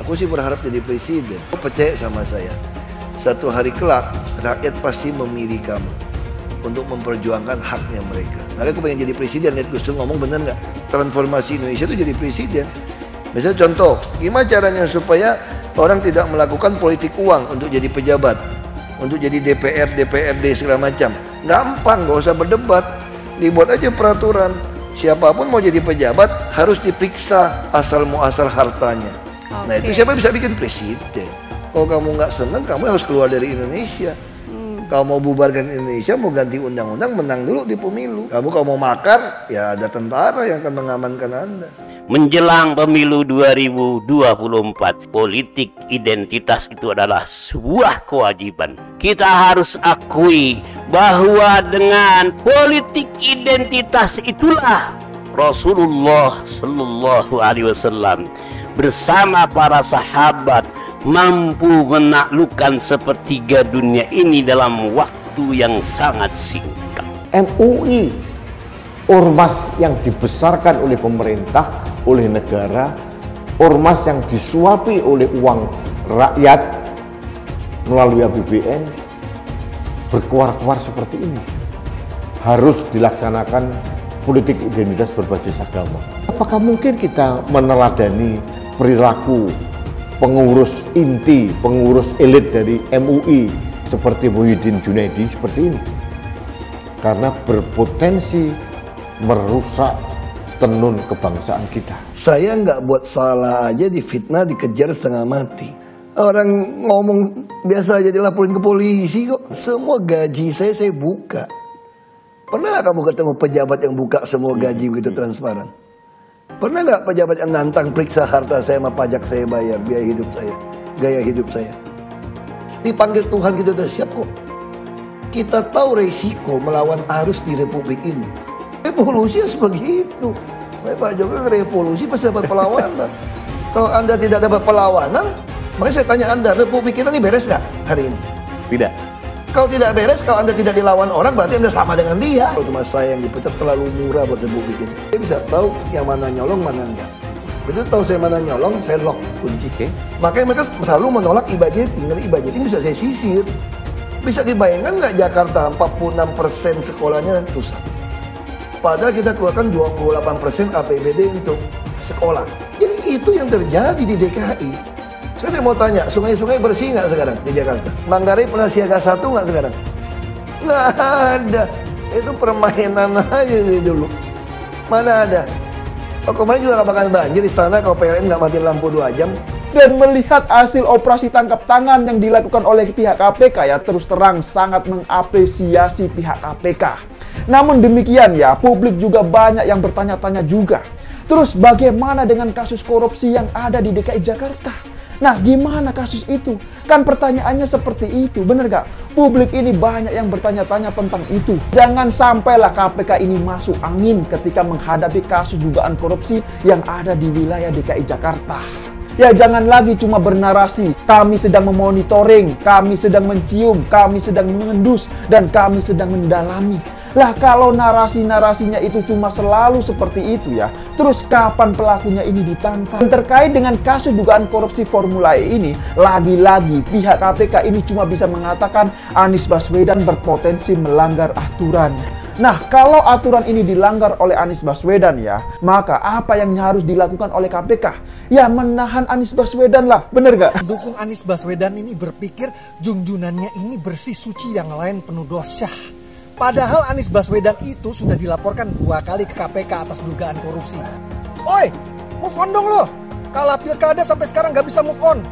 Aku sih berharap jadi presiden. Kau percaya sama saya, satu hari kelak rakyat pasti memilih kamu untuk memperjuangkan haknya mereka. Makanya aku pengen jadi presiden. Lihat Gus Dur ngomong bener nggak? Transformasi Indonesia itu jadi presiden. Misalnya contoh, gimana caranya supaya orang tidak melakukan politik uang untuk jadi pejabat, untuk jadi DPR, DPRD segala macam. Gampang, gak usah berdebat. Dibuat aja peraturan. Siapapun mau jadi pejabat harus diperiksa asal muasal hartanya. Nah itu siapa bisa bikin presiden? Kalau kamu nggak senang, kamu harus keluar dari Indonesia. Kalau mau bubarkan Indonesia, mau ganti undang-undang, menang dulu di pemilu. Kamu kalau mau makar, ya ada tentara yang akan mengamankan Anda. Menjelang pemilu 2024, politik identitas itu adalah sebuah kewajiban. Kita harus akui bahwa dengan politik identitas itulah Rasulullah Shallallahu Alaihi Wasallam bersama para sahabat mampu menaklukkan sepertiga dunia ini dalam waktu yang sangat singkat. MUI, ormas yang dibesarkan oleh pemerintah, oleh negara, ormas yang disuapi oleh uang rakyat melalui APBN, berkuar-kuar seperti ini. Harus dilaksanakan politik identitas berbasis agama. Apakah mungkin kita meneladani perilaku pengurus inti, pengurus elit dari MUI seperti Muhyiddin Junaidi seperti ini? Karena berpotensi merusak tenun kebangsaan kita. Saya nggak buat salah aja difitnah, dikejar setengah mati. Orang ngomong biasa aja dilaporin ke polisi kok. Semua gaji saya buka. Pernah nggak kamu ketemu pejabat yang buka semua gaji begitu transparan? Pernah nggak pejabat yang nantang periksa harta saya sama pajak saya bayar, biaya hidup saya, gaya hidup saya? Dipanggil Tuhan kita udah siap kok. Kita tahu resiko melawan arus di republik ini. Revolusi harus begitu. Pak Jokowi revolusi pasti dapat perlawanan. Kalau Anda tidak dapat perlawanan, makanya saya tanya Anda, republik kita ini beres nggak hari ini? Tidak. Kalau tidak beres, kalau Anda tidak dilawan orang, berarti Anda sama dengan dia. Kalau cuma saya yang dipecat, terlalu murah buat republik ini. Saya bisa tahu yang mana nyolong, mana enggak. Begitu tahu saya mana nyolong, saya lock kunci. Makanya mereka selalu menolak IBAJET. IBAJET ini bisa saya sisir. Bisa dibayangkan nggak Jakarta 46% sekolahnya rusak. Padahal kita keluarkan 28% APBD untuk sekolah. Jadi itu yang terjadi di DKI. Saya mau tanya, sungai-sungai bersih nggak sekarang di Jakarta? Manggarai pernah siaga 1 nggak sekarang? Nggak ada. Itu permainan aja dulu. Mana ada? Oh, kemarin juga nggak bakalan banjir istana kalau PLN nggak matiin lampu 2 jam. Dan melihat hasil operasi tangkap tangan yang dilakukan oleh pihak KPK, ya terus terang sangat mengapresiasi pihak KPK. Namun demikian ya, publik juga banyak yang bertanya-tanya juga. Terus bagaimana dengan kasus korupsi yang ada di DKI Jakarta? Nah, gimana kasus itu? Kan pertanyaannya seperti itu, bener gak? Publik ini banyak yang bertanya-tanya tentang itu. Jangan sampailah KPK ini masuk angin ketika menghadapi kasus dugaan korupsi yang ada di wilayah DKI Jakarta. Ya jangan lagi cuma bernarasi, kami sedang memonitoring, kami sedang mencium, kami sedang mengendus, dan kami sedang mendalami. Lah kalau narasi-narasinya itu cuma selalu seperti itu ya, terus kapan pelakunya ini ditangkap? Dan terkait dengan kasus dugaan korupsi Formula E ini, lagi-lagi pihak KPK ini cuma bisa mengatakan Anies Baswedan berpotensi melanggar aturan. Nah, kalau aturan ini dilanggar oleh Anies Baswedan ya, maka apa yang harus dilakukan oleh KPK? Ya menahan Anies Baswedan lah, bener gak? Pendukung Anies Baswedan ini berpikir junjunannya ini bersih suci, yang lain penuh dosa. Padahal Anies Baswedan itu sudah dilaporkan 2 kali ke KPK atas dugaan korupsi. Oi, move on dong lo. Kalah pilkada sampai sekarang gak bisa move on.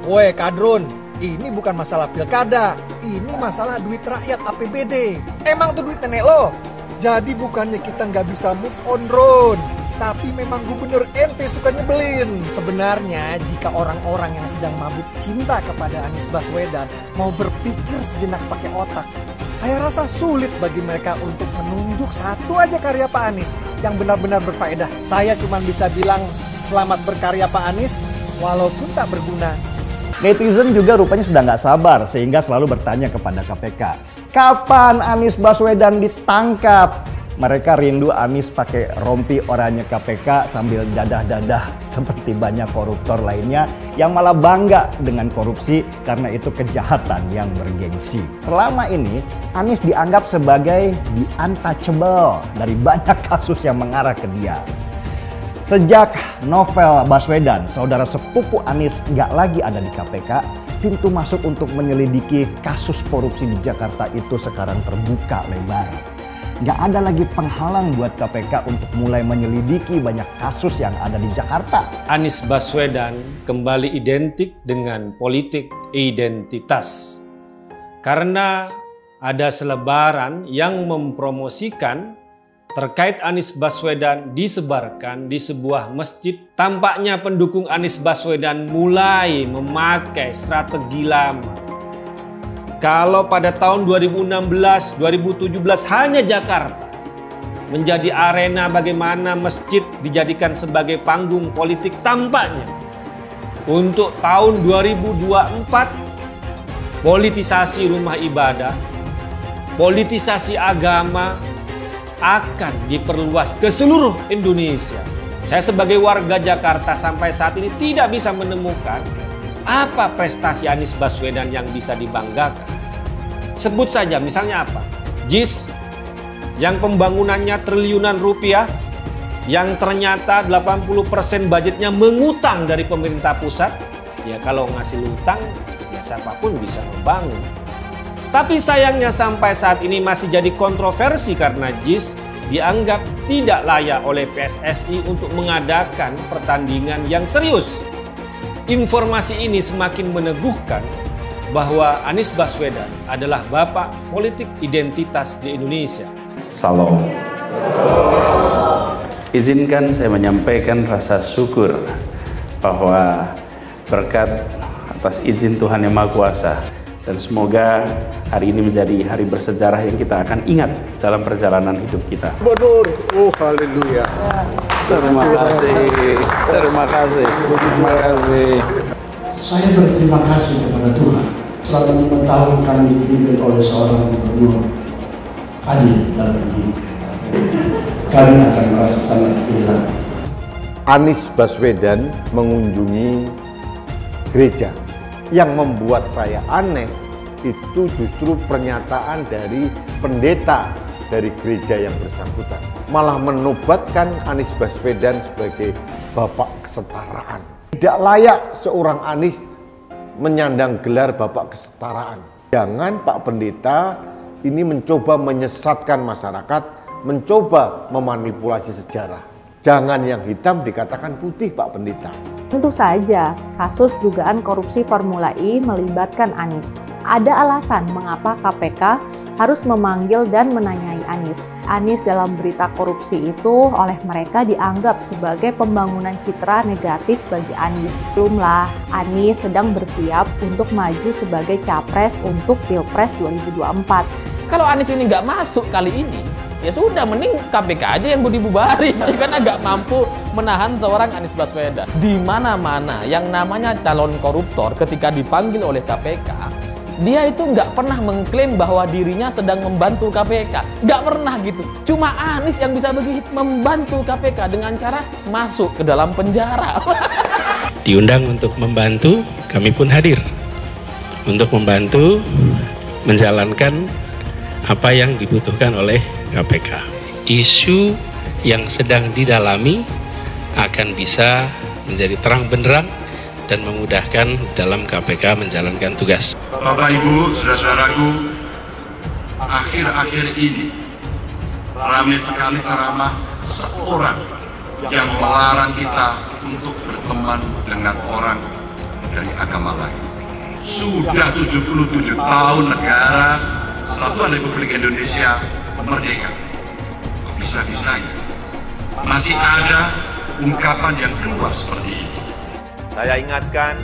Woi Kadrun, ini bukan masalah pilkada, ini masalah duit rakyat APBD. Emang tuh duit nenek lo. Jadi bukannya kita nggak bisa move on, Ron, tapi memang gubernur ente suka nyebelin. Sebenarnya jika orang-orang yang sedang mabuk cinta kepada Anies Baswedan mau berpikir sejenak pakai otak, saya rasa sulit bagi mereka untuk menunjuk satu aja karya Pak Anies yang benar-benar berfaedah. Saya cuma bisa bilang selamat berkarya Pak Anies, walaupun tak berguna. Netizen juga rupanya sudah nggak sabar sehingga selalu bertanya kepada KPK, kapan Anies Baswedan ditangkap? Mereka rindu Anies pakai rompi oranye KPK sambil dadah-dadah seperti banyak koruptor lainnya yang malah bangga dengan korupsi karena itu kejahatan yang bergengsi. Selama ini Anies dianggap sebagai the untouchable dari banyak kasus yang mengarah ke dia. Sejak Novel Baswedan, saudara sepupu Anies, nggak lagi ada di KPK, pintu masuk untuk menyelidiki kasus korupsi di Jakarta itu sekarang terbuka lebar. Nggak ada lagi penghalang buat KPK untuk mulai menyelidiki banyak kasus yang ada di Jakarta. Anies Baswedan kembali identik dengan politik identitas. Karena ada selebaran yang mempromosikan terkait Anies Baswedan disebarkan di sebuah masjid. Tampaknya pendukung Anies Baswedan mulai memakai strategi lama. Kalau pada tahun 2016, 2017 hanya Jakarta menjadi arena bagaimana masjid dijadikan sebagai panggung politik, tampaknya untuk tahun 2024 politisasi rumah ibadah, politisasi agama akan diperluas ke seluruh Indonesia. Saya sebagai warga Jakarta sampai saat ini tidak bisa menemukan apa prestasi Anies Baswedan yang bisa dibanggakan. Sebut saja misalnya apa? JIS yang pembangunannya triliunan rupiah, yang ternyata 80% budgetnya mengutang dari pemerintah pusat. Ya kalau ngasih utang, ya siapapun bisa membangun. Tapi sayangnya sampai saat ini masih jadi kontroversi karena JIS dianggap tidak layak oleh PSSI untuk mengadakan pertandingan yang serius. Informasi ini semakin meneguhkan bahwa Anies Baswedan adalah bapak politik identitas di Indonesia. Salam. Izinkan saya menyampaikan rasa syukur bahwa berkat atas izin Tuhan Yang Maha Kuasa, dan semoga hari ini menjadi hari bersejarah yang kita akan ingat dalam perjalanan hidup kita. Gubernur, oh haleluya. Terima kasih, terima kasih, terima kasih. Saya berterima kasih kepada Tuhan selama 5 tahun kami dipimpin oleh seorang gubernur adil dalam pendidikan. Kami akan merasa sangat kehilangan. Anies Baswedan mengunjungi gereja. Yang membuat saya aneh itu justru pernyataan dari pendeta dari gereja yang bersangkutan. Malah menobatkan Anies Baswedan sebagai bapak kesetaraan. Tidak layak seorang Anies menyandang gelar bapak kesetaraan. Jangan Pak Pendeta ini mencoba menyesatkan masyarakat, mencoba memanipulasi sejarah. Jangan yang hitam dikatakan putih Pak Pendeta. Tentu saja, kasus dugaan korupsi Formula E melibatkan Anies. Ada alasan mengapa KPK harus memanggil dan menanyai Anies. Anies dalam berita korupsi itu oleh mereka dianggap sebagai pembangunan citra negatif bagi Anies. Belumlah, Anies sedang bersiap untuk maju sebagai capres untuk Pilpres 2024. Kalau Anies ini nggak masuk kali ini, ya sudah, mending KPK aja yang dibubarin karena nggak mampu menahan seorang Anies Baswedan. Di mana-mana yang namanya calon koruptor ketika dipanggil oleh KPK, dia itu nggak pernah mengklaim bahwa dirinya sedang membantu KPK. Nggak pernah gitu. Cuma Anies yang bisa begitu membantu KPK dengan cara masuk ke dalam penjara. Diundang untuk membantu, kami pun hadir untuk membantu menjalankan apa yang dibutuhkan oleh KPK. Isu yang sedang didalami akan bisa menjadi terang benderang dan memudahkan dalam KPK menjalankan tugas. Bapak Ibu, saudara-saudaraku, akhir-akhir ini ramai sekali ceramah seorang yang melarang kita untuk berteman dengan orang dari agama lain. Sudah 77 tahun negara Kesatuan Republik Indonesia merdeka. Bisa-bisanya masih ada ungkapan yang keluar seperti ini. Saya ingatkan,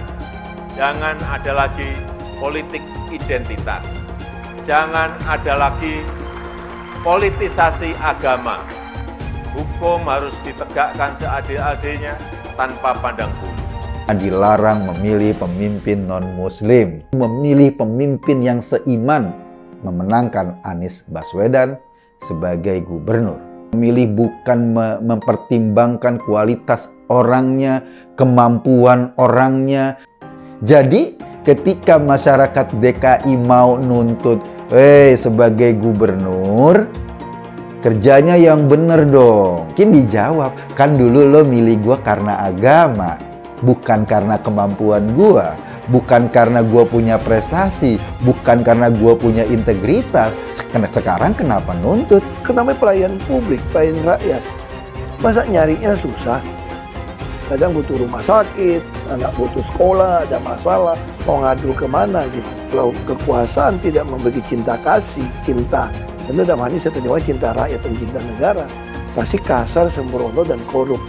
jangan ada lagi politik identitas. Jangan ada lagi politisasi agama. Hukum harus ditegakkan seadil-adilnya tanpa pandang bulu. Dilarang memilih pemimpin non-muslim, memilih pemimpin yang seiman, memenangkan Anies Baswedan sebagai gubernur. Memilih bukan mempertimbangkan kualitas orangnya, kemampuan orangnya. Jadi ketika masyarakat DKI mau nuntut, sebagai gubernur, kerjanya yang bener dong. Mungkin dijawab, kan dulu lo milih gua karena agama, bukan karena kemampuan gua, bukan karena gua punya prestasi, bukan karena gua punya integritas. Sekarang kenapa nuntut? Kenapa pelayan publik, pelayan rakyat? Masa nyarinya susah? Kadang butuh rumah sakit, anak butuh sekolah, ada masalah, mau ngadu kemana gitu. Kalau kekuasaan tidak memberi cinta kasih, cinta, dan dalam hal ini saya terjemah cinta rakyat dan cinta negara, pasti kasar, sembrono, dan korup.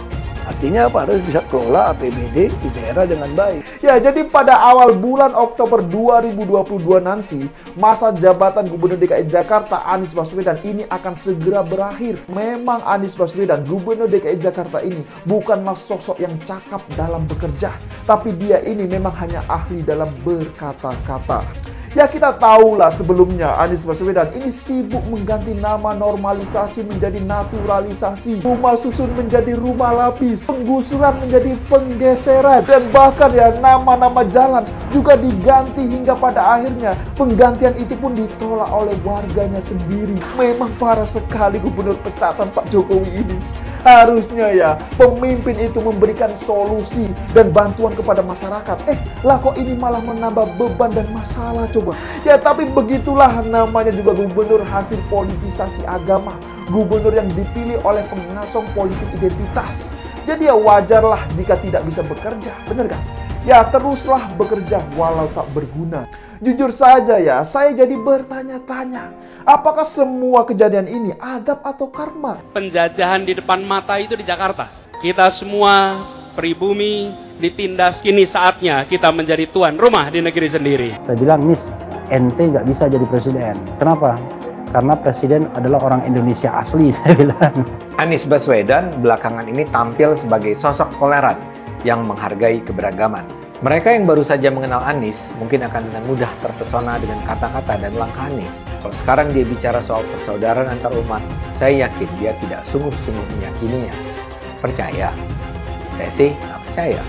Artinya apa? Harus bisa kelola APBD di daerah dengan baik. Ya, jadi pada awal bulan Oktober 2022 nanti, masa jabatan Gubernur DKI Jakarta Anies Baswedan ini akan segera berakhir. Memang Anies Baswedan, Gubernur DKI Jakarta ini bukanlah sosok yang cakap dalam bekerja, tapi dia ini memang hanya ahli dalam berkata-kata. Ya, kita tahulah sebelumnya Anies Baswedan ini sibuk mengganti nama normalisasi menjadi naturalisasi, rumah susun menjadi rumah lapis, penggusuran menjadi penggeseran, dan bahkan ya nama-nama jalan juga diganti hingga pada akhirnya penggantian itu pun ditolak oleh warganya sendiri. Memang parah sekali gubernur pecatan Pak Jokowi ini. Harusnya ya pemimpin itu memberikan solusi dan bantuan kepada masyarakat. Lah kok ini malah menambah beban dan masalah coba. Ya tapi begitulah namanya juga gubernur hasil politisasi agama. Gubernur yang dipilih oleh pengasong politik identitas. Jadi ya wajarlah jika tidak bisa bekerja, bener kan? Ya teruslah bekerja walau tak berguna. Jujur saja ya, saya jadi bertanya-tanya, apakah semua kejadian ini adab atau karma? Penjajahan di depan mata itu di Jakarta. Kita semua pribumi ditindas, kini saatnya kita menjadi tuan rumah di negeri sendiri. Saya bilang, Miss, ente nggak bisa jadi presiden. Kenapa? Karena presiden adalah orang Indonesia asli, saya bilang. Anies Baswedan belakangan ini tampil sebagai sosok toleran yang menghargai keberagaman. Mereka yang baru saja mengenal Anies mungkin akan dengan mudah terpesona dengan kata-kata dan langkah Anies. Kalau sekarang dia bicara soal persaudaraan antar umat, saya yakin dia tidak sungguh-sungguh meyakininya. Percaya? Saya sih nggak percaya.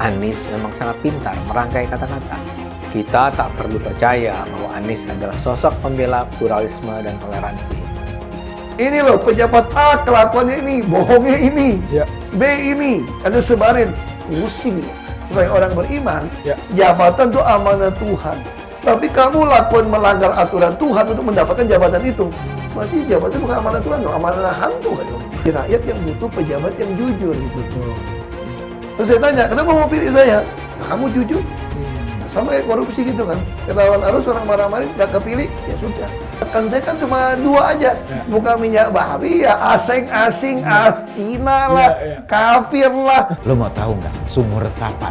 Anies memang sangat pintar merangkai kata-kata. Kita tak perlu percaya bahwa Anies adalah sosok pembela pluralisme dan toleransi. Ini loh pejabat A kelakuannya ini, bohongnya ini, B ini, ada sebarin, pusing ya. Sebagai orang beriman, jabatan itu amanah Tuhan. Tapi kamu lakukan melanggar aturan Tuhan untuk mendapatkan jabatan itu. Berarti jabatan bukan amanah Tuhan, amanah hantu. Rakyat yang butuh pejabat yang jujur gitu. Terus saya tanya, kenapa mau pilih saya? Ya, kamu jujur. Sama kayak korupsi gitu kan. Ketahuan arus orang marah-marah nggak kepilih, ya sudah. Kan saya kan cuma 2 aja. Bukan minyak babi ya, asing-asing, Cina lah, kafir lah. Lo mau tahu nggak sumur resapan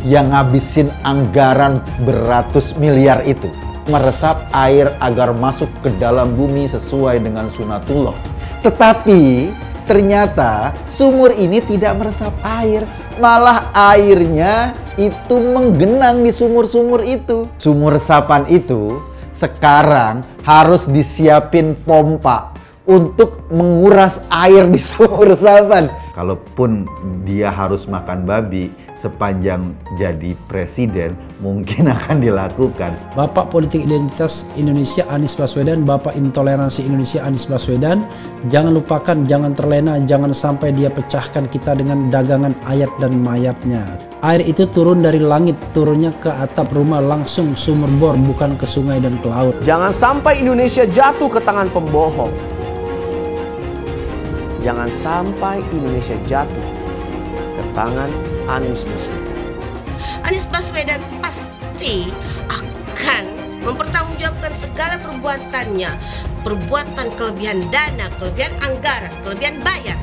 yang ngabisin anggaran beratus miliar itu meresap air agar masuk ke dalam bumi sesuai dengan sunatullah. Tetapi ternyata sumur ini tidak meresap air, malah airnya itu menggenang di sumur-sumur itu. Sumur resapan itu sekarang harus disiapin pompa untuk menguras air di sumur resapan. Kalaupun dia harus makan babi sepanjang jadi presiden, mungkin akan dilakukan. Bapak Politik Identitas Indonesia Anies Baswedan, Bapak Intoleransi Indonesia Anies Baswedan, jangan lupakan, jangan terlena, jangan sampai dia pecahkan kita dengan dagangan ayat dan mayatnya. Air itu turun dari langit, turunnya ke atap rumah langsung sumber bor, bukan ke sungai dan ke laut. Jangan sampai Indonesia jatuh ke tangan pembohong. Jangan sampai Indonesia jatuh ke tangan Anies Baswedan. Anies Baswedan pasti akan mempertanggungjawabkan segala perbuatannya. Perbuatan kelebihan dana, kelebihan anggaran, kelebihan bayar.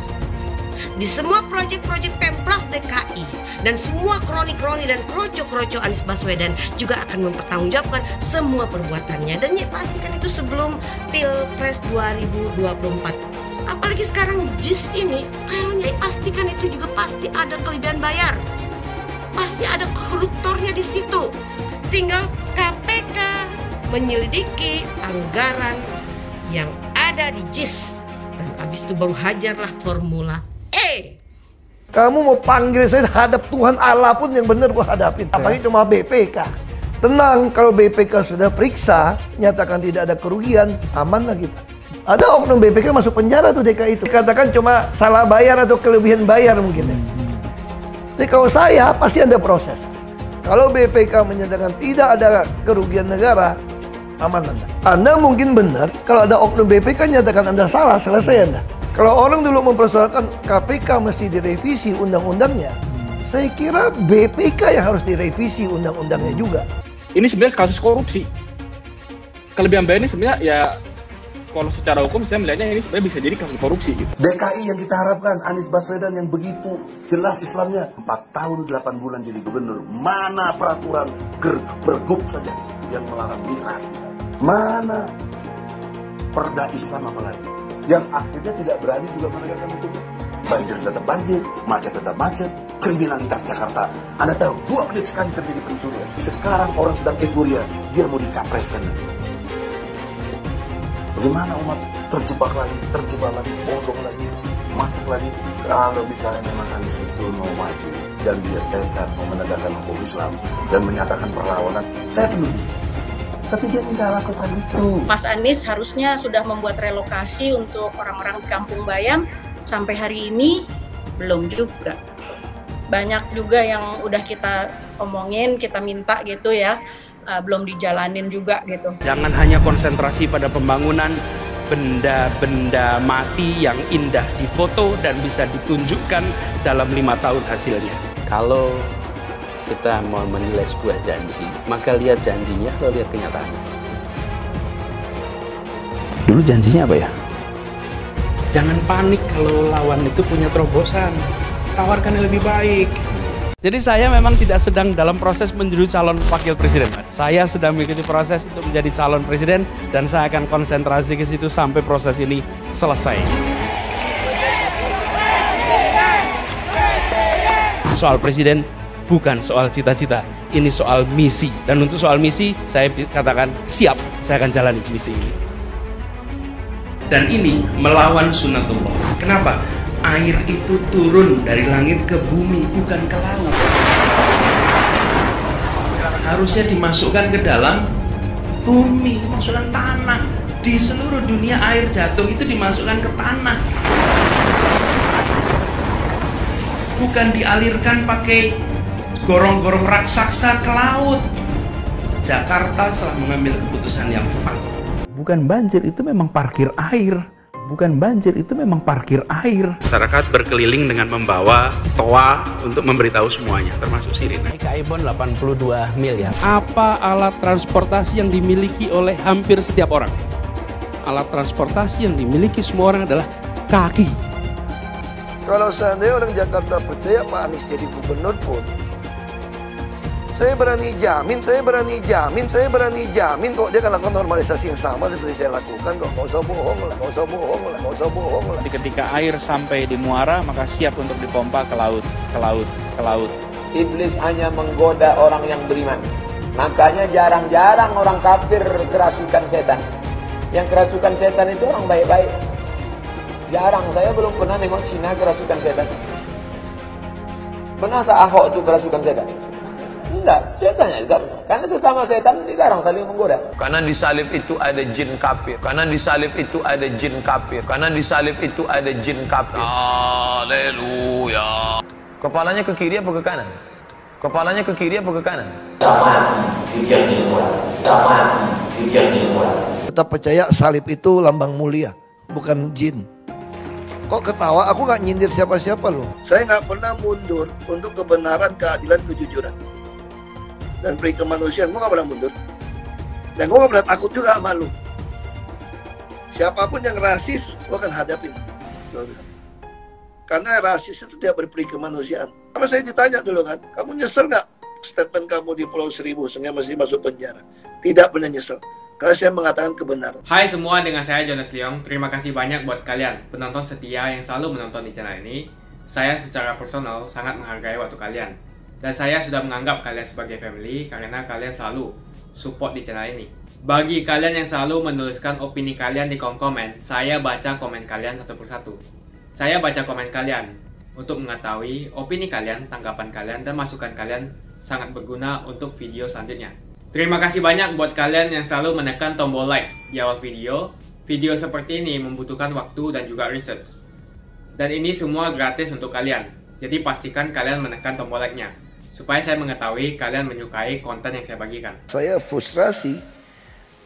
Di semua proyek-proyek Pemprov DKI dan semua kroni-kroni dan kroco-kroco Anies Baswedan juga akan mempertanggungjawabkan semua perbuatannya. Dan ya pastikan itu sebelum Pilpres 2024. Apalagi sekarang JIS ini, kayaknya pastikan itu juga pasti ada kelebihan bayar. Pasti ada koruptornya di situ. Tinggal KPK menyelidiki anggaran yang ada di JIS dan Habis itu baru hajarlah formula E. Kamu mau panggil saya hadap Tuhan Allah pun yang benar gua hadapin. Apalagi cuma BPK. Tenang, kalau BPK sudah periksa, nyatakan tidak ada kerugian, aman lah kita. Ada oknum BPK masuk penjara tuh DKI itu. Dikatakan cuma salah bayar atau kelebihan bayar mungkin ya. Jadi kalau saya pasti ada proses. Kalau BPK menyatakan tidak ada kerugian negara, aman Anda. Anda mungkin benar, kalau ada oknum BPK nyatakan Anda salah, selesai Anda. Kalau orang dulu mempersoalkan KPK mesti direvisi undang-undangnya, saya kira BPK yang harus direvisi undang-undangnya juga. Ini sebenarnya kasus korupsi. Kelebihan bayar ini sebenarnya ya, kalau secara hukum saya melihatnya ini sebenarnya bisa jadi kasus korupsi. Gitu. DKI yang kita harapkan, Anies Baswedan yang begitu jelas Islamnya, 4 tahun 8 bulan jadi gubernur. Mana peraturan pergub saja yang melarang migrasi? Mana perda Islam apalagi? Yang akhirnya tidak berani juga menegakkan hukum. Banjir tetap banjir, macet tetap macet, kriminalitas Jakarta. Anda tahu, 2 menit sekali terjadi pencurian. Sekarang orang sedang euforia, dia mau dicapreskan. Bagaimana umat terjebak lagi, bodong lagi, masuk lagi. Kalau misalnya memang Anies itu mau maju dan dia tekad mau menegakkan hukum Islam dan menyatakan perlawanan, saya peduli. Tapi dia tidak lakukan itu. Mas Anies harusnya sudah membuat relokasi untuk orang-orang di Kampung Bayam. Sampai hari ini belum juga. Banyak juga yang udah kita omongin, kita minta gitu ya, belum dijalanin juga gitu. Jangan hanya konsentrasi pada pembangunan benda-benda mati yang indah difoto dan bisa ditunjukkan dalam 5 tahun hasilnya. Kalau kita mau menilai sebuah janji, maka lihat janjinya atau lihat kenyataannya. Dulu janjinya apa ya? Jangan panik kalau lawan itu punya terobosan. Tawarkan yang lebih baik. Jadi saya memang tidak sedang dalam proses menuju calon wakil presiden, Mas. Saya sedang mengikuti proses untuk menjadi calon presiden dan saya akan konsentrasi ke situ sampai proses ini selesai. Soal presiden bukan soal cita-cita, ini soal misi. Dan untuk soal misi, saya katakan siap, saya akan jalani misi ini. Dan ini melawan sunatullah. Kenapa? Air itu turun dari langit ke bumi, bukan ke laut. Harusnya dimasukkan ke dalam bumi, masukkan tanah. Di seluruh dunia air jatuh itu dimasukkan ke tanah. Bukan dialirkan pakai gorong-gorong raksasa ke laut. Jakarta telah mengambil keputusan yang fatal. Bukan banjir, itu memang parkir air. Bukan banjir, itu memang parkir air. Masyarakat berkeliling dengan membawa toa untuk memberitahu semuanya, termasuk sirine. KAI Bond 82 miliar. Apa alat transportasi yang dimiliki oleh hampir setiap orang? Alat transportasi yang dimiliki semua orang adalah kaki. Kalau seandainya orang Jakarta percaya Pak Anies jadi gubernur pun, saya berani jamin kok dia akan lakukan normalisasi yang sama seperti saya lakukan kok. Gak usah bohong lah. Ketika air sampai di muara, maka siap untuk dipompa ke laut. Iblis hanya menggoda orang yang beriman. Makanya jarang-jarang orang kafir kerasukan setan. Yang kerasukan setan itu orang baik-baik. Jarang, saya belum pernah nengok Cina kerasukan setan. Pernah tak Ahok itu kerasukan setan? Enggak, setannya juga. Karena sesama setan dilarang saling menggoda. Karena di salib itu ada jin kafir. Haleluya. Kepalanya ke kiri apa ke kanan? Tetap percaya salib itu lambang mulia, bukan jin. Kok ketawa? Aku nggak nyindir siapa-siapa loh. Saya nggak pernah mundur untuk kebenaran, keadilan, kejujuran. Dan peri kemanusiaan, gue gak pernah mundur. Dan gue gak pernah takut juga sama lu. Siapapun yang rasis, gue akan hadapin. Karena rasis itu tidak berperi kemanusiaan. Sama saya ditanya dulu kan, kamu nyesel gak statement kamu di Pulau Seribu sehingga masih masuk penjara? Tidak pernah nyesel. Karena saya mengatakan kebenaran. Hai semua, dengan saya Jonas Leong. Terima kasih banyak buat kalian, penonton setia yang selalu menonton di channel ini. Saya secara personal sangat menghargai waktu kalian. Dan saya sudah menganggap kalian sebagai family karena kalian selalu support di channel ini. Bagi kalian yang selalu menuliskan opini kalian di kolom komen, saya baca komen kalian satu persatu. Saya baca komen kalian untuk mengetahui opini kalian, tanggapan kalian, dan masukan kalian sangat berguna untuk video selanjutnya. Terima kasih banyak buat kalian yang selalu menekan tombol like di awal video. Video seperti ini membutuhkan waktu dan juga research. Dan ini semua gratis untuk kalian. Jadi pastikan kalian menekan tombol like-nya supaya saya mengetahui kalian menyukai konten yang saya bagikan. Saya frustrasi,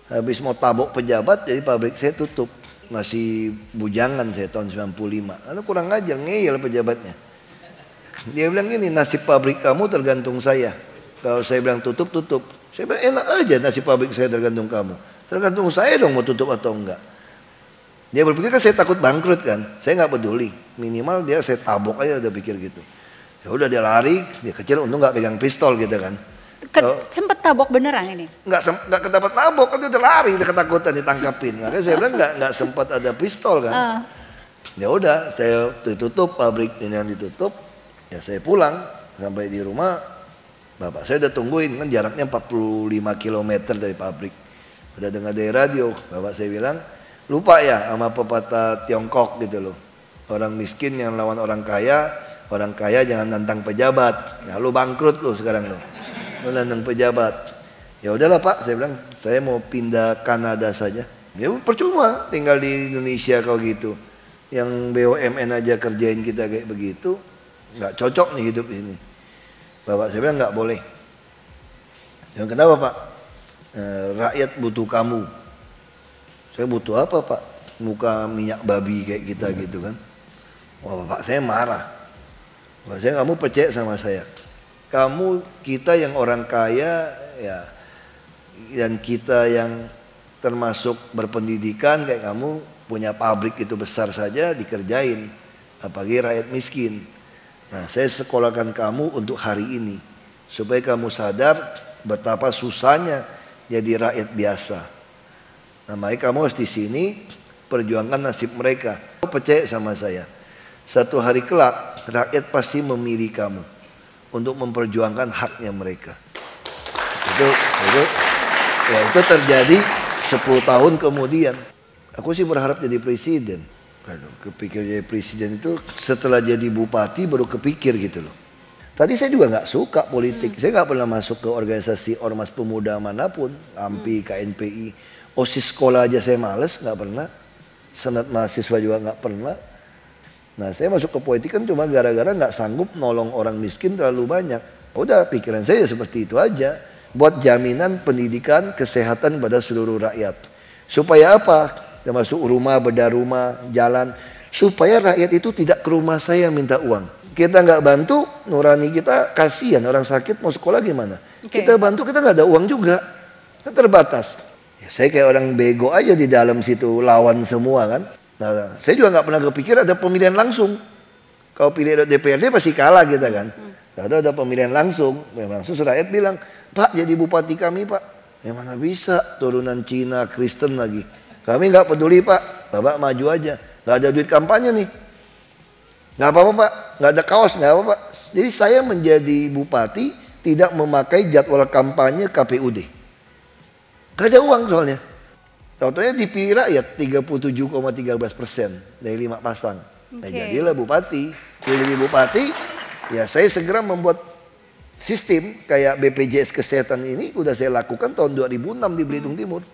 habis mau tabok pejabat jadi pabrik saya tutup. Masih bujangan saya tahun 95. Lalu kurang ajar, ngeyel pejabatnya. Dia bilang gini, nasib pabrik kamu tergantung saya. Kalau saya bilang tutup, tutup. Saya bilang enak aja nasib pabrik saya tergantung kamu. Tergantung saya dong mau tutup atau enggak. Dia berpikir kan saya takut bangkrut kan. Saya nggak peduli. Minimal dia saya tabok aja udah pikir gitu. Ya udah dia lari, dia kecil untung nggak pegang pistol gitu kan. Sempet tabok beneran ini? Nggak kedapat tabok, kan dia udah lari, dia ketakutan ditangkapin. Makanya saya bilang nggak sempat ada pistol kan. Ya udah, saya ditutup pabrik ini yang ditutup. Ya saya pulang sampai di rumah, bapak saya udah tungguin kan jaraknya 45 km dari pabrik. Udah dengar dari radio, bapak saya bilang lupa ya sama pepatah Tiongkok gitu loh. Orang miskin yang lawan orang kaya jangan nantang pejabat. Ya lu bangkrut lu sekarang lu. Menantang pejabat. Ya udahlah Pak, saya bilang saya mau pindah Kanada saja. Ya percuma tinggal di Indonesia kalau gitu. Yang BUMN aja kerjain kita kayak begitu, nggak cocok nih hidup ini. Bapak saya bilang nggak boleh. Yang kenapa Pak? Rakyat butuh kamu. Saya butuh apa Pak? Muka minyak babi kayak kita gitu kan. Wah Bapak saya marah. Bapak saya kamu percaya sama saya. Kamu kita yang orang kaya ya, dan kita yang termasuk berpendidikan kayak kamu punya pabrik itu besar saja dikerjain, apalagi rakyat miskin. Nah saya sekolahkan kamu untuk hari ini supaya kamu sadar betapa susahnya jadi rakyat biasa. Nah makanya kamu harus di sini perjuangkan nasib mereka. Kamu percaya sama saya, satu hari kelak rakyat pasti memilih kamu untuk memperjuangkan haknya mereka. Itu terjadi 10 tahun kemudian. Aku sih berharap jadi presiden. Kepikir jadi presiden itu setelah jadi bupati baru kepikir gitu loh. Tadi saya juga nggak suka politik. Saya nggak pernah masuk ke organisasi ormas pemuda manapun, AMPI, KNPI, OSIS sekolah aja saya males, nggak pernah. Senat mahasiswa juga nggak pernah. Nah saya masuk ke politik kan cuma gara-gara nggak sanggup nolong orang miskin terlalu banyak. Udah pikiran saya seperti itu aja. Buat jaminan pendidikan, kesehatan pada seluruh rakyat. Supaya apa? Termasuk rumah, bedah rumah, jalan. Supaya rakyat itu tidak ke rumah saya minta uang. Kita nggak bantu, nurani kita kasihan. Orang sakit mau sekolah gimana? Kita bantu, kita nggak ada uang juga. Kan terbatas. Ya, saya kayak orang bego aja di dalam situ, lawan semua kan. Nah, saya juga nggak pernah kepikir ada pemilihan langsung. Kalau pilih DPRD pasti kalah kita kan. Ada pemilihan langsung. Langsung rakyat bilang, Pak jadi bupati kami Pak. Ya mana bisa, turunan Cina, Kristen lagi. Kami nggak peduli Pak, Bapak maju aja. Nggak ada duit kampanye nih. Nggak apa-apa Pak, nggak ada kaos, nggak apa-apa. Jadi saya menjadi bupati tidak memakai jadwal kampanye KPUD. Nggak ada uang soalnya. Tahu-tahunya dipilih rakyat 37,13% dari 5 pasang. Nah, jadilah bupati. Jadi bupati, ya saya segera membuat sistem kayak BPJS Kesehatan ini udah saya lakukan tahun 2006 di Belitung Timur.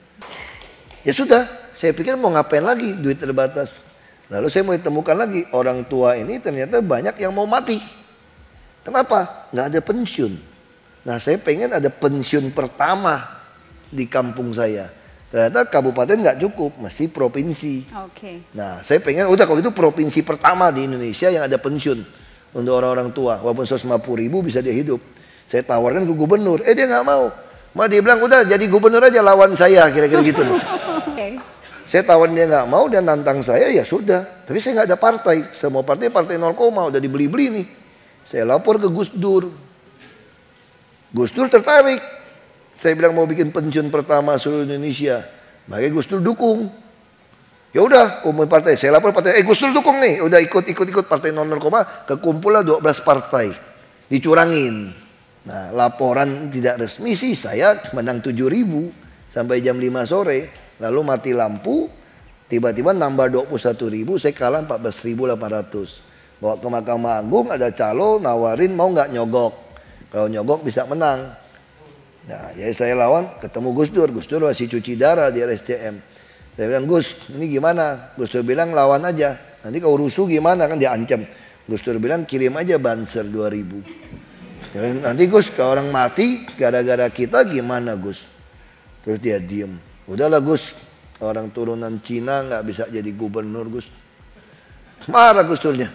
Ya sudah, saya pikir mau ngapain lagi, duit terbatas. Lalu saya mau ditemukan lagi, orang tua ini ternyata banyak yang mau mati. Kenapa? Nggak ada pensiun. Nah saya pengen ada pensiun pertama di kampung saya. Ternyata kabupaten nggak cukup, mesti provinsi. Nah saya pengen, udah kalau itu provinsi pertama di Indonesia yang ada pensiun untuk orang-orang tua. Walaupun 150.000 bisa dia hidup. Saya tawarkan ke gubernur, dia nggak mau. Malah dia bilang, udah jadi gubernur aja lawan saya, kira-kira gitu loh. Saya tawarin dia nggak mau, dia nantang saya, ya sudah. Tapi saya nggak ada partai, semua partai 0, udah dibeli-beli nih. Saya lapor ke Gus Dur. Gus Dur tertarik. Saya bilang mau bikin pensiun pertama seluruh Indonesia. Makanya Gus Dur dukung. Ya udah, kumpul partai. Saya lapor partai, Gus Dur dukung nih. Udah ikut partai 0, kekumpulah 12 partai. Dicurangin. Nah, laporan tidak resmi sih saya menang 7.000. sampai jam 5 sore, lalu mati lampu, tiba-tiba nambah 21.000, saya kalah 14.800. Bawa ke Mahkamah Agung, ada calo nawarin mau nggak nyogok. Kalau nyogok bisa menang. Nah, ya saya lawan, ketemu Gus Dur. Gus Dur masih cuci darah di RSCM. Saya bilang, Gus, ini gimana? Gus Dur bilang lawan aja. Nanti kalau rusuh gimana, kan dia ancam. Gus Dur bilang kirim aja banser 2.000. Nanti Gus, kalau orang mati gara-gara kita gimana Gus? Terus dia diem. Udahlah Gus, orang turunan Cina nggak bisa jadi gubernur Gus. Marah Gus Durnya.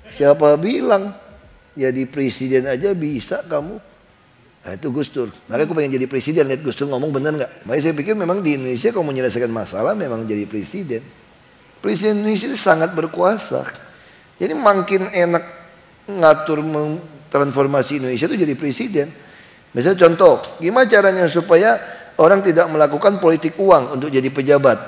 Siapa bilang jadi presiden aja bisa kamu? Nah itu Gus Dur. Makanya aku pengen jadi presiden, lihat Gus Dur ngomong bener nggak? Makanya saya pikir memang di Indonesia kalau menyelesaikan masalah memang jadi presiden. Presiden Indonesia itu sangat berkuasa. Jadi makin enak ngatur transformasi Indonesia itu jadi presiden. Misalnya contoh, gimana caranya supaya orang tidak melakukan politik uang untuk jadi pejabat,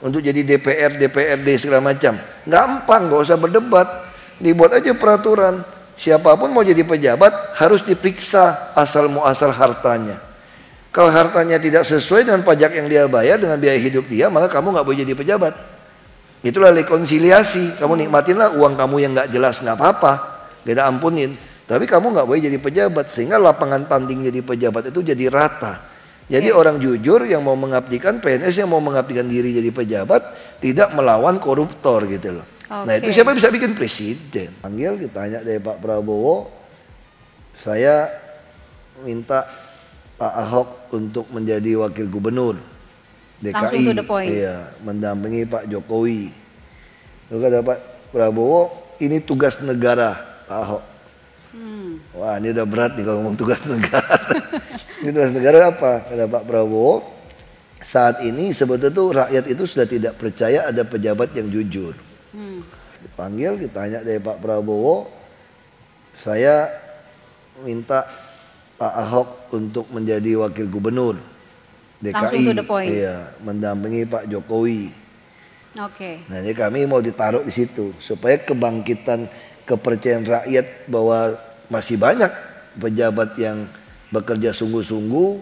untuk jadi DPR, DPRD segala macam. Gampang, gak usah berdebat. Dibuat aja peraturan. Siapapun mau jadi pejabat harus diperiksa asal muasal hartanya. Kalau hartanya tidak sesuai dengan pajak yang dia bayar, dengan biaya hidup dia, maka kamu nggak boleh jadi pejabat. Itulah rekonsiliasi. Kamu nikmatinlah uang kamu yang nggak jelas, nggak apa-apa, kita ampunin. Tapi kamu nggak boleh jadi pejabat, sehingga lapangan tanding jadi pejabat itu jadi rata. Jadi orang jujur yang mau mengabdikan, PNS yang mau mengabdikan diri jadi pejabat, tidak melawan koruptor gitu loh. Nah itu siapa bisa bikin presiden? Panggil, ditanya dari Pak Prabowo, saya minta Pak Ahok untuk menjadi wakil gubernur DKI, iya, mendampingi Pak Jokowi. Lalu kata Pak Prabowo, ini tugas negara Pak Ahok. Wah ini udah berat nih kalau ngomong tugas negara. Ini tugas negara apa? Kata Pak Prabowo, saat ini sebetulnya tuh rakyat itu sudah tidak percaya ada pejabat yang jujur. Dipanggil, ditanya dari Pak Prabowo, saya minta Pak Ahok untuk menjadi wakil gubernur DKI, iya, mendampingi Pak Jokowi. Nah ini kami mau ditaruh di situ supaya kebangkitan kepercayaan rakyat bahwa masih banyak pejabat yang bekerja sungguh-sungguh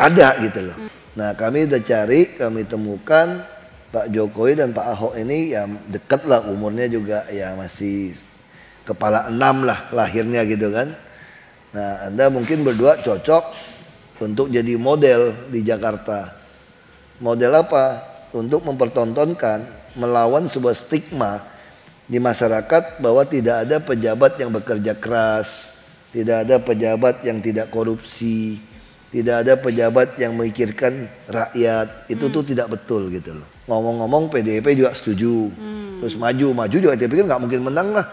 ada gitu loh. Nah kami udah cari, kami temukan Pak Jokowi dan Pak Ahok ini ya dekat lah umurnya juga ya masih kepala 6 lah lahirnya gitu kan. Nah Anda mungkin berdua cocok untuk jadi model di Jakarta. Model apa? Untuk mempertontonkan melawan sebuah stigma di masyarakat bahwa tidak ada pejabat yang bekerja keras, tidak ada pejabat yang tidak korupsi, tidak ada pejabat yang memikirkan rakyat. Itu tuh tidak betul gitu loh. Ngomong-ngomong PDIP juga setuju. Terus maju juga dia pikir nggak mungkin menang lah.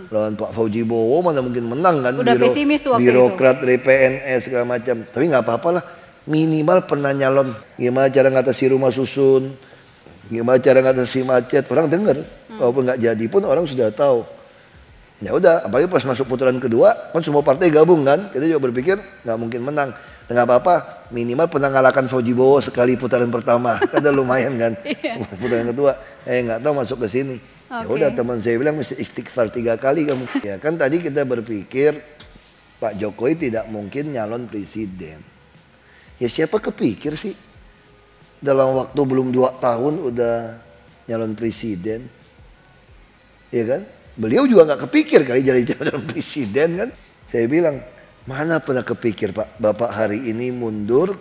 Lawan Pak Fauji Bowo mana mungkin menang kan. Udah pesimis tuh waktu birokrat dari PNS segala macam. Tapi nggak apa-apa lah. Minimal pernah nyalon. Gimana cara ngatasi rumah susun, gimana cara ngatasi macet, orang dengar. Walaupun nggak jadi pun orang sudah tahu. Ya udah, apalagi pas masuk putaran kedua kan semua partai gabung kan. Kita juga berpikir nggak mungkin menang. Nggak apa-apa, minimal pernah ngalahkan Fauji Bowo sekali putaran pertama, kan udah lumayan kan. Putaran kedua, nggak tahu masuk ke sini. Ya udah teman saya bilang mesti istighfar 3 kali kamu. Ya kan tadi kita berpikir Pak Jokowi tidak mungkin nyalon presiden. Ya siapa kepikir sih dalam waktu belum 2 tahun udah nyalon presiden, ya kan? Beliau juga nggak kepikir kali jadi calon presiden kan. Saya bilang, mana pernah kepikir Pak, Bapak hari ini mundur,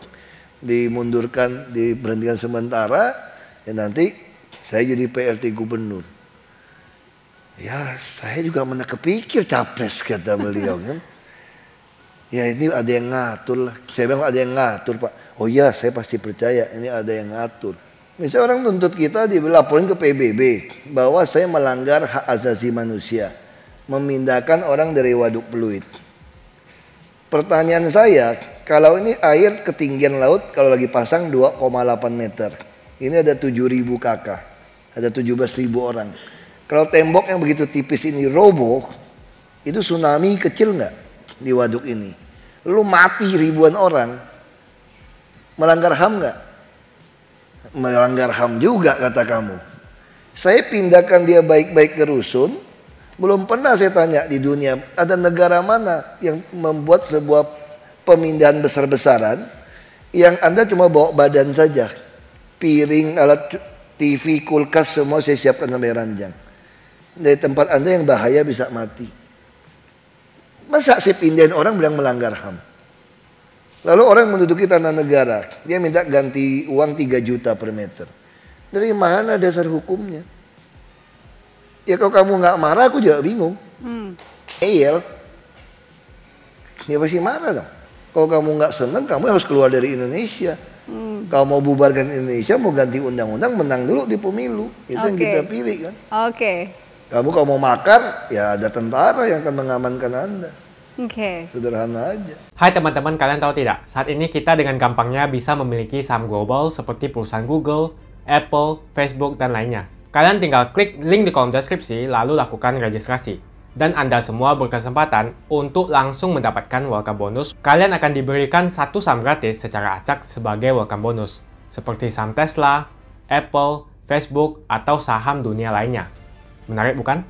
dimundurkan, diberhentikan sementara, ya nanti saya jadi PRT gubernur. Ya saya juga mana kepikir capres kata beliau kan. Ya ini ada yang ngatur lah. Saya bilang ada yang ngatur Pak. Oh iya saya pasti percaya ini ada yang ngatur. Misalnya orang tuntut kita dilaporin ke PBB bahwa saya melanggar hak asasi manusia, memindahkan orang dari Waduk Pluit. Pertanyaan saya, kalau ini air ketinggian laut kalau lagi pasang 2,8 meter. Ini ada 7.000 kakak, ada 17.000 orang. Kalau tembok yang begitu tipis ini roboh, itu tsunami kecil nggak di waduk ini? Lu mati ribuan orang, melanggar HAM nggak? Melanggar HAM juga kata kamu. Saya pindahkan dia baik-baik ke rusun. Belum pernah saya tanya di dunia ada negara mana yang membuat sebuah pemindahan besar-besaran Yang Anda cuma bawa badan saja. Piring, alat TV, kulkas, semua saya siapkan sampai ranjang. Dari tempat Anda yang bahaya bisa mati. Masa saya pindahin orang bilang melanggar HAM? Lalu orang menduduki tanah negara, dia minta ganti uang 3 juta per meter. Dari mana dasar hukumnya? Ya kalau kamu nggak marah, aku juga bingung. Eyel, ya pasti marah dong. Kalau kamu nggak senang, kamu harus keluar dari Indonesia. Kalau mau bubarkan Indonesia, mau ganti undang-undang, menang dulu di pemilu. Itu yang kita pilih kan. Kamu kalau mau makar, ya ada tentara yang akan mengamankan Anda. Sederhana aja. Hai teman-teman, kalian tahu tidak? Saat ini kita dengan gampangnya bisa memiliki saham global seperti perusahaan Google, Apple, Facebook, dan lainnya. Kalian tinggal klik link di kolom deskripsi, lalu lakukan registrasi. Dan Anda semua berkesempatan untuk langsung mendapatkan welcome bonus. Kalian akan diberikan 1 saham gratis secara acak sebagai welcome bonus. Seperti saham Tesla, Apple, Facebook, atau saham dunia lainnya. Menarik bukan?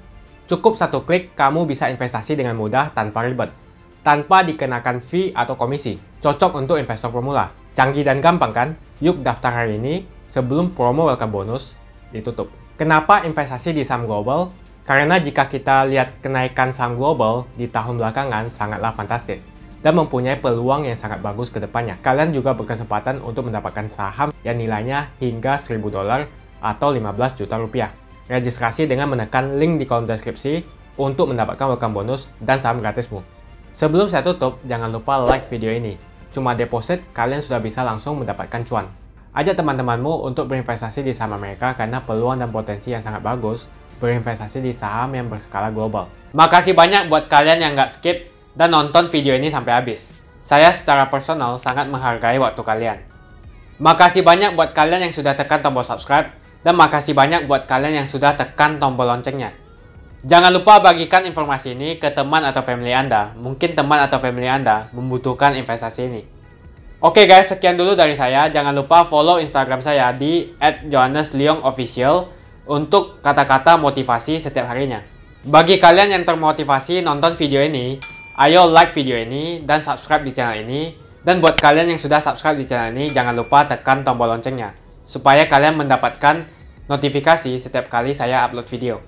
Cukup 1 klik, kamu bisa investasi dengan mudah tanpa ribet. Tanpa dikenakan fee atau komisi. Cocok untuk investor pemula. Canggih dan gampang kan? Yuk daftar hari ini sebelum promo welcome bonus ditutup. Kenapa investasi di saham global? Karena jika kita lihat kenaikan saham global di tahun belakangan sangatlah fantastis dan mempunyai peluang yang sangat bagus ke depannya. Kalian juga berkesempatan untuk mendapatkan saham yang nilainya hingga $1.000 atau 15 juta rupiah. Registrasi dengan menekan link di kolom deskripsi untuk mendapatkan welcome bonus dan saham gratismu. Sebelum saya tutup, jangan lupa like video ini. Cuma deposit, kalian sudah bisa langsung mendapatkan cuan. Ajak teman-temanmu untuk berinvestasi di saham Amerika karena peluang dan potensi yang sangat bagus berinvestasi di saham yang berskala global. Makasih banyak buat kalian yang nggak skip dan nonton video ini sampai habis. Saya secara personal sangat menghargai waktu kalian. Makasih banyak buat kalian yang sudah tekan tombol subscribe dan makasih banyak buat kalian yang sudah tekan tombol loncengnya. Jangan lupa bagikan informasi ini ke teman atau family Anda. Mungkin teman atau family Anda membutuhkan investasi ini. Oke guys, sekian dulu dari saya. Jangan lupa follow Instagram saya di @johannesleongofficial untuk kata-kata motivasi setiap harinya. Bagi kalian yang termotivasi nonton video ini, ayo like video ini dan subscribe di channel ini. Dan buat kalian yang sudah subscribe di channel ini, jangan lupa tekan tombol loncengnya supaya kalian mendapatkan notifikasi setiap kali saya upload video.